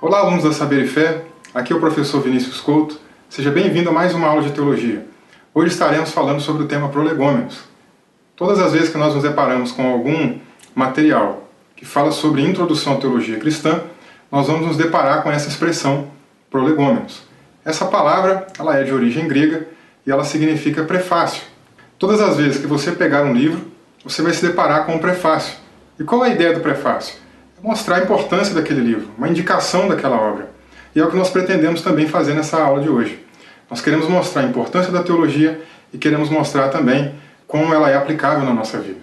Olá, alunos da Saber e Fé, aqui é o professor Vinícius Couto. Seja bem-vindo a mais uma aula de teologia. Hoje estaremos falando sobre o tema prolegômenos. Todas as vezes que nós nos deparamos com algum material que fala sobre introdução à teologia cristã, nós vamos nos deparar com essa expressão, prolegômenos. Essa palavra ela é de origem grega e ela significa prefácio. Todas as vezes que você pegar um livro, você vai se deparar com um prefácio. E qual é a ideia do prefácio? É mostrar a importância daquele livro, uma indicação daquela obra. E é o que nós pretendemos também fazer nessa aula de hoje. Nós queremos mostrar a importância da teologia e queremos mostrar também como ela é aplicável na nossa vida.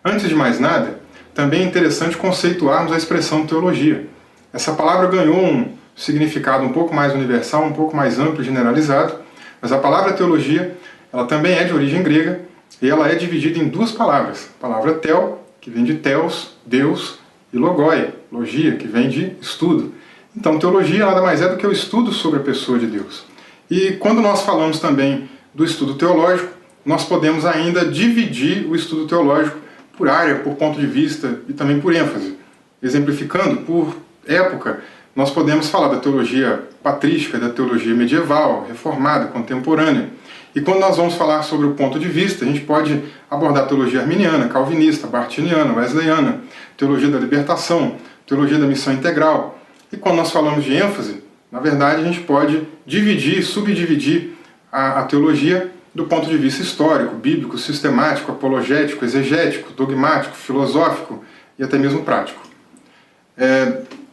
Antes de mais nada, também é interessante conceituarmos a expressão teologia. Essa palavra ganhou um significado um pouco mais universal, um pouco mais amplo e generalizado, mas a palavra teologia ela também é de origem grega e ela é dividida em duas palavras. A palavra tel, que vem de teos, Deus, e logoi, logia, que vem de estudo. Então, teologia nada mais é do que o estudo sobre a pessoa de Deus. E quando nós falamos também do estudo teológico, nós podemos ainda dividir o estudo teológico por área, por ponto de vista e também por ênfase. Exemplificando, por época, nós podemos falar da teologia patrística, da teologia medieval, reformada, contemporânea. E quando nós vamos falar sobre o ponto de vista, a gente pode abordar a teologia arminiana, calvinista, bartiniana, wesleyana, teologia da libertação, teologia da missão integral. E quando nós falamos de ênfase, na verdade a gente pode dividir, subdividir a teologia do ponto de vista histórico, bíblico, sistemático, apologético, exegético, dogmático, filosófico e até mesmo prático.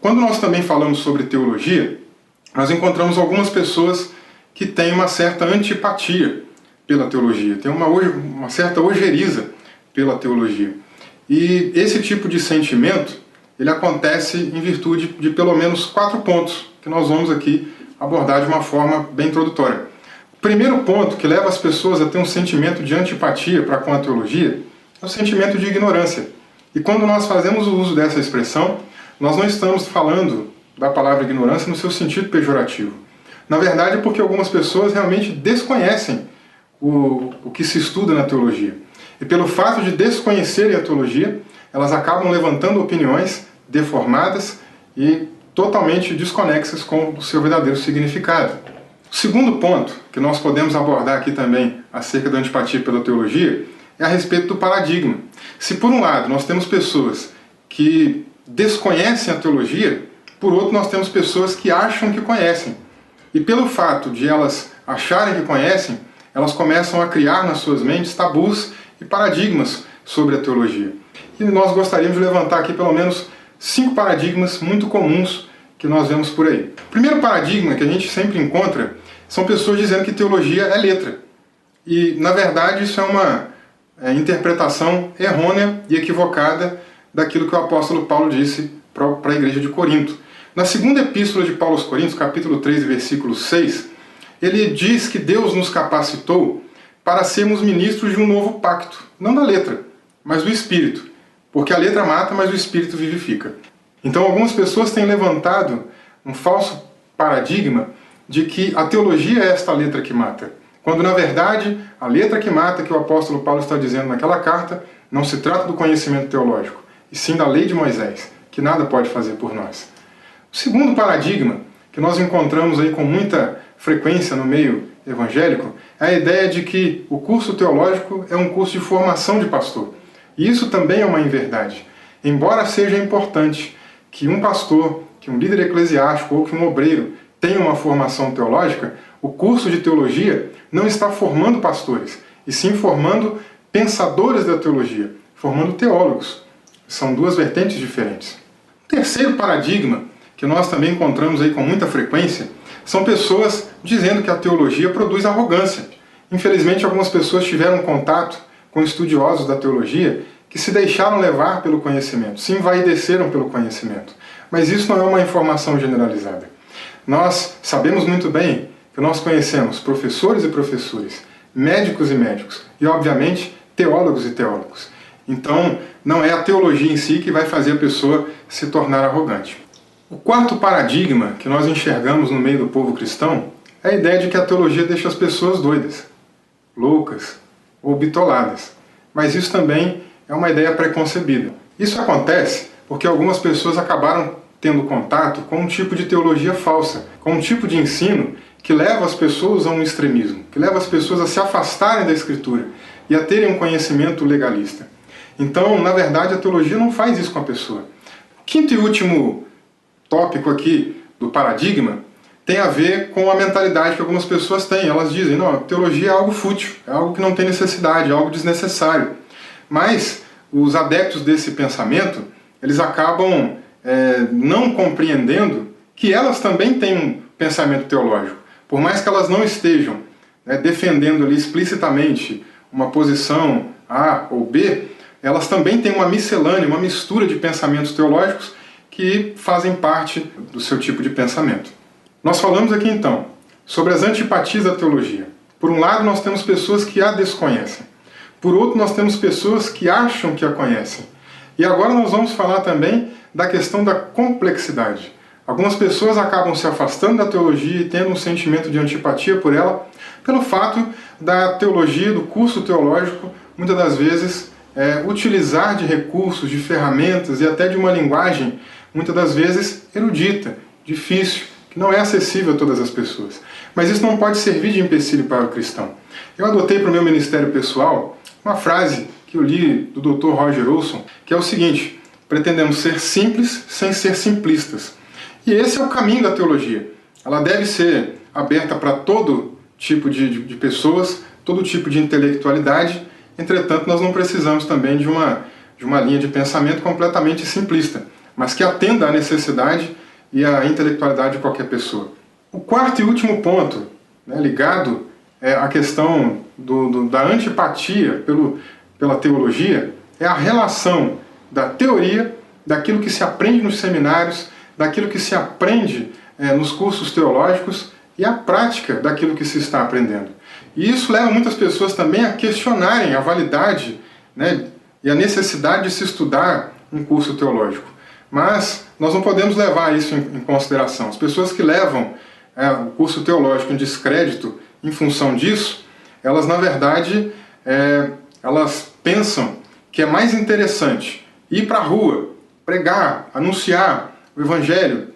Quando nós também falamos sobre teologia, nós encontramos algumas pessoas que têm uma certa antipatia pela teologia, tem uma certa ojeriza pela teologia. E esse tipo de sentimento, ele acontece em virtude de pelo menos 4 pontos, que nós vamos aqui abordar de uma forma bem introdutória. O primeiro ponto que leva as pessoas a ter um sentimento de antipatia para com a teologia é o sentimento de ignorância. E quando nós fazemos o uso dessa expressão, nós não estamos falando da palavra ignorância no seu sentido pejorativo. Na verdade, é porque algumas pessoas realmente desconhecem o que se estuda na teologia. E pelo fato de desconhecerem a teologia, elas acabam levantando opiniões deformadas e totalmente desconexas com o seu verdadeiro significado. O segundo ponto que nós podemos abordar aqui também acerca da antipatia pela teologia é a respeito do paradigma. Se por um lado nós temos pessoas que desconhecem a teologia, por outro nós temos pessoas que acham que conhecem. E pelo fato de elas acharem que conhecem, elas começam a criar nas suas mentes tabus e paradigmas sobre a teologia. E nós gostaríamos de levantar aqui pelo menos 5 paradigmas muito comuns que nós vemos por aí. O primeiro paradigma que a gente sempre encontra são pessoas dizendo que teologia é letra. E, na verdade, isso é uma interpretação errônea e equivocada daquilo que o apóstolo Paulo disse para a igreja de Corinto. Na segunda epístola de Paulo aos Coríntios, capítulo 3, versículo 6, ele diz que Deus nos capacitou para sermos ministros de um novo pacto, não da letra, mas do Espírito, porque a letra mata, mas o Espírito vivifica. Então algumas pessoas têm levantado um falso paradigma de que a teologia é esta letra que mata, quando na verdade a letra que mata que o apóstolo Paulo está dizendo naquela carta não se trata do conhecimento teológico, e sim da lei de Moisés, que nada pode fazer por nós. O segundo paradigma, que nós encontramos aí com muita frequência no meio evangélico, é a ideia de que o curso teológico é um curso de formação de pastor. E isso também é uma inverdade. Embora seja importante que um pastor, que um líder eclesiástico ou que um obreiro tenha uma formação teológica, o curso de teologia não está formando pastores, e sim formando pensadores da teologia, formando teólogos. São duas vertentes diferentes. O terceiro paradigma, que nós também encontramos aí com muita frequência, são pessoas dizendo que a teologia produz arrogância. Infelizmente, algumas pessoas tiveram contato com estudiosos da teologia que se deixaram levar pelo conhecimento, se envaideceram pelo conhecimento. Mas isso não é uma informação generalizada. Nós sabemos muito bem que nós conhecemos professores e professores, médicos e médicos, e, obviamente, teólogos e teólogos. Então, não é a teologia em si que vai fazer a pessoa se tornar arrogante. O quarto paradigma que nós enxergamos no meio do povo cristão é a ideia de que a teologia deixa as pessoas doidas, loucas ou bitoladas. Mas isso também é uma ideia preconcebida. Isso acontece porque algumas pessoas acabaram tendo contato com um tipo de teologia falsa, com um tipo de ensino que leva as pessoas a um extremismo, que leva as pessoas a se afastarem da Escritura e a terem um conhecimento legalista. Então, na verdade, a teologia não faz isso com a pessoa. O quinto e último tópico aqui do paradigma tem a ver com a mentalidade que algumas pessoas têm. Elas dizem, não, a teologia é algo fútil, é algo que não tem necessidade, é algo desnecessário. Mas os adeptos desse pensamento, eles acabam não compreendendo que elas também têm um pensamento teológico. Por mais que elas não estejam defendendo ali explicitamente uma posição A ou B, elas também têm uma miscelânea, uma mistura de pensamentos teológicos que fazem parte do seu tipo de pensamento. Nós falamos aqui então sobre as antipatias da teologia. Por um lado, nós temos pessoas que a desconhecem. Por outro, nós temos pessoas que acham que a conhecem. E agora nós vamos falar também da questão da complexidade. Algumas pessoas acabam se afastando da teologia e tendo um sentimento de antipatia por ela, pelo fato da teologia, do curso teológico, muitas das vezes, utilizar de recursos, de ferramentas e até de uma linguagem, muitas das vezes, erudita, difícil, que não é acessível a todas as pessoas. Mas isso não pode servir de empecilho para o cristão. Eu adotei para o meu ministério pessoal uma frase que eu li do Dr. Roger Olson, que é o seguinte: pretendemos ser simples sem ser simplistas. E esse é o caminho da teologia. Ela deve ser aberta para todo tipo de pessoas, todo tipo de intelectualidade. Entretanto, nós não precisamos também de uma linha de pensamento completamente simplista, mas que atenda à necessidade e à intelectualidade de qualquer pessoa. O quarto e último ponto, ligado à questão da antipatia pela teologia, é a relação da teoria, daquilo que se aprende nos seminários, daquilo que se aprende nos cursos teológicos e a prática daquilo que se está aprendendo. E isso leva muitas pessoas também a questionarem a validade e a necessidade de se estudar um curso teológico. Mas nós não podemos levar isso em consideração. As pessoas que levam o curso teológico em descrédito em função disso, elas, na verdade, elas pensam que é mais interessante ir para a rua, pregar, anunciar o Evangelho,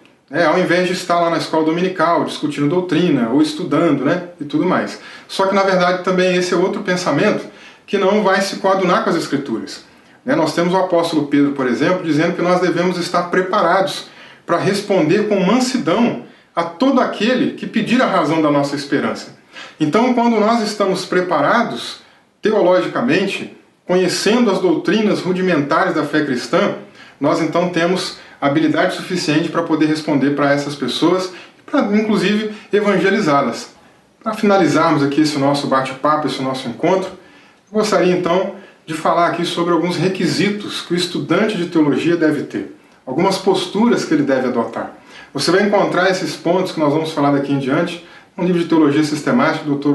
ao invés de estar lá na escola dominical, discutindo doutrina, ou estudando, e tudo mais. Só que, na verdade, também esse é outro pensamento que não vai se coadunar com as Escrituras. Nós temos o apóstolo Pedro, por exemplo, dizendo que nós devemos estar preparados para responder com mansidão a todo aquele que pedir a razão da nossa esperança. Então, quando nós estamos preparados, teologicamente, conhecendo as doutrinas rudimentares da fé cristã, nós então temos habilidade suficiente para poder responder para essas pessoas e para, inclusive, evangelizá-las. Para finalizarmos aqui esse nosso bate-papo, esse nosso encontro, eu gostaria então de falar aqui sobre alguns requisitos que o estudante de teologia deve ter, algumas posturas que ele deve adotar. Você vai encontrar esses pontos que nós vamos falar daqui em diante no livro de Teologia Sistemática do Dr.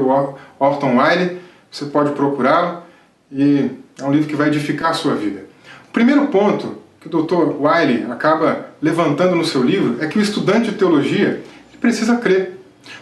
Orton Wiley. Você pode procurá-lo e é um livro que vai edificar a sua vida. O primeiro ponto que o Dr. Wiley acaba levantando no seu livro é que o estudante de teologia precisa crer.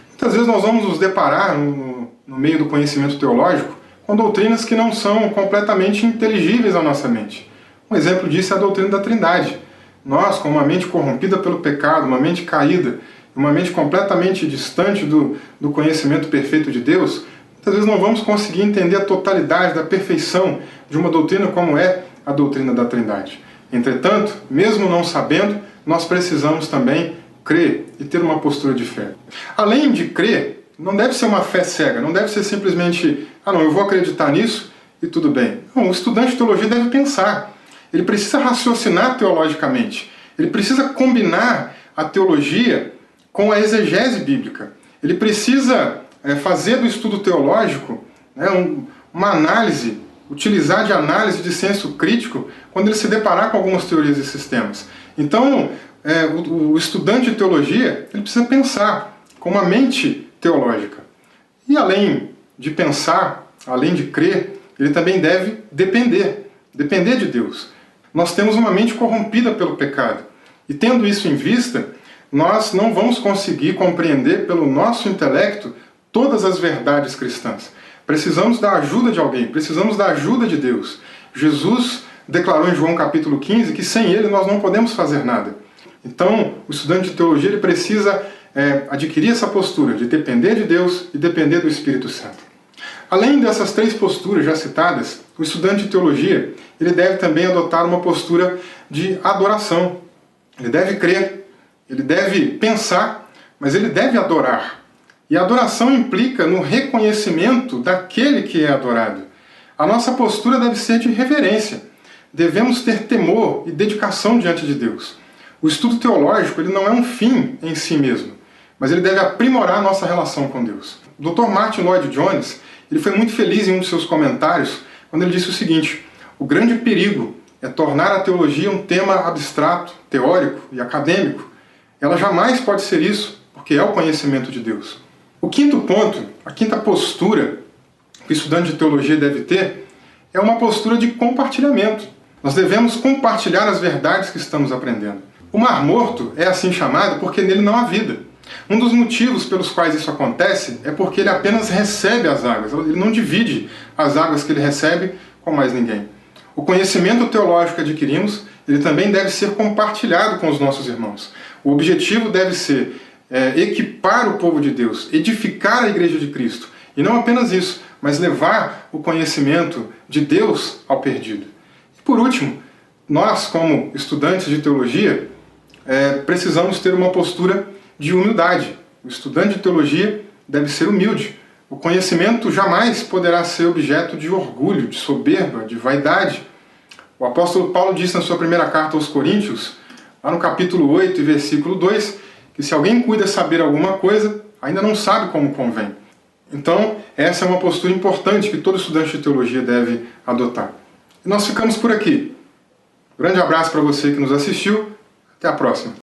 Muitas vezes nós vamos nos deparar no meio do conhecimento teológico com doutrinas que não são completamente inteligíveis à nossa mente. Um exemplo disso é a doutrina da Trindade. Nós, com uma mente corrompida pelo pecado, uma mente caída, uma mente completamente distante do conhecimento perfeito de Deus, muitas vezes não vamos conseguir entender a totalidade da perfeição de uma doutrina como é a doutrina da Trindade. Entretanto, mesmo não sabendo, nós precisamos também crer e ter uma postura de fé. Além de crer, não deve ser uma fé cega, não deve ser simplesmente, eu vou acreditar nisso e tudo bem. Não, o estudante de teologia deve pensar. Ele precisa raciocinar teologicamente. Ele precisa combinar a teologia com a exegese bíblica. Ele precisa fazer do estudo teológico uma análise, utilizar de análise de senso crítico quando ele se deparar com algumas teorias e sistemas. Então, o estudante de teologia ele precisa pensar com uma mente teológica. E além de pensar, além de crer, ele também deve depender de Deus. Nós temos uma mente corrompida pelo pecado. E tendo isso em vista, nós não vamos conseguir compreender pelo nosso intelecto todas as verdades cristãs. Precisamos da ajuda de alguém, precisamos da ajuda de Deus. Jesus declarou em João capítulo 15 que sem Ele nós não podemos fazer nada. Então, o estudante de teologia ele precisa adquirir essa postura de depender de Deus e depender do Espírito Santo. Além dessas três posturas já citadas, o estudante de teologia ele deve também adotar uma postura de adoração. Ele deve crer, ele deve pensar, mas ele deve adorar. E a adoração implica no reconhecimento daquele que é adorado. A nossa postura deve ser de reverência. Devemos ter temor e dedicação diante de Deus. O estudo teológico ele não é um fim em si mesmo, mas ele deve aprimorar a nossa relação com Deus. O Dr. Martin Lloyd-Jones ele foi muito feliz em um de seus comentários quando ele disse o seguinte: o grande perigo é tornar a teologia um tema abstrato, teórico e acadêmico. Ela jamais pode ser isso, porque é o conhecimento de Deus. O quinto ponto, a quinta postura que o estudante de teologia deve ter é uma postura de compartilhamento. Nós devemos compartilhar as verdades que estamos aprendendo. O Mar Morto é assim chamado porque nele não há vida. Um dos motivos pelos quais isso acontece é porque ele apenas recebe as águas, ele não divide as águas que ele recebe com mais ninguém. O conhecimento teológico que adquirimos, ele também deve ser compartilhado com os nossos irmãos. O objetivo deve ser equipar o povo de Deus, edificar a Igreja de Cristo. E não apenas isso, mas levar o conhecimento de Deus ao perdido. E por último, nós como estudantes de teologia, precisamos ter uma postura de humildade. O estudante de teologia deve ser humilde. O conhecimento jamais poderá ser objeto de orgulho, de soberba, de vaidade. O apóstolo Paulo diz na sua primeira carta aos Coríntios, lá no capítulo 8 e versículo 2, que se alguém cuida saber alguma coisa, ainda não sabe como convém. Então, essa é uma postura importante que todo estudante de teologia deve adotar. E nós ficamos por aqui. Grande abraço para você que nos assistiu. Até a próxima.